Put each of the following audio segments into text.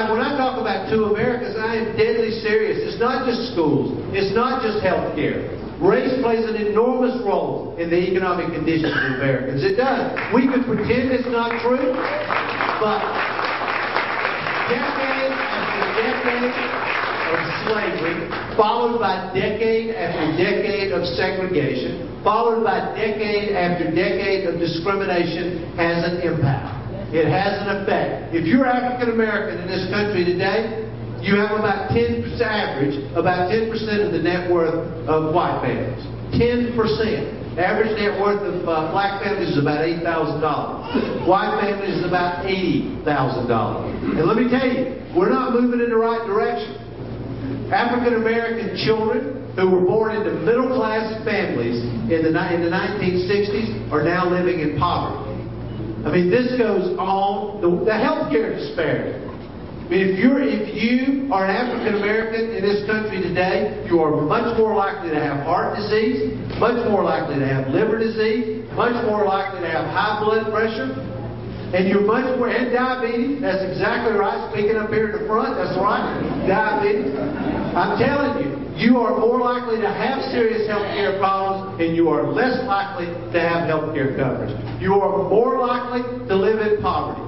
When I talk about two Americas, I am deadly serious. It's not just schools. It's not just health care. Race plays an enormous role in the economic conditions of Americans. It does. We can pretend it's not true, but decade after decade of slavery, followed by decade after decade of segregation, followed by decade after decade of discrimination, has an impact. It has an effect. If you're African American in this country today, you have about 10% average, about 10% of the net worth of white families. 10%. Average net worth of black families is about $8,000. White families is about $80,000. And let me tell you, we're not moving in the right direction. African American children who were born into middle class families in the 1960s are now living in poverty. I mean, this goes on. The healthcare disparity. I mean, if you are an African American in this country today, you are much more likely to have heart disease, much more likely to have liver disease, much more likely to have high blood pressure, and you're much more, and diabetes. That's exactly right. Speaking up here at the front, that's right. Diabetes. I'm telling you, you are more likely to have serious health care problems, and you are less likely to have health care coverage. You are more likely to live in poverty.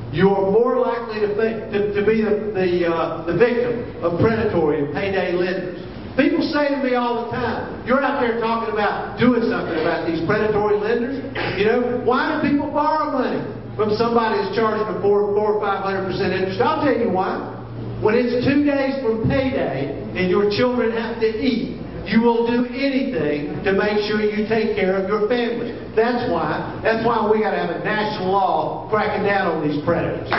You are more likely to be the victim of predatory and payday lenders. People say to me all the time, you're out there talking about doing something about these predatory lenders. You know, why do people borrow money from somebody who's charging them 400 or 500% interest? I'll tell you why. When it's 2 days from payday and your children have to eat, you will do anything to make sure you take care of your family. That's why we got to have a national law cracking down on these predators.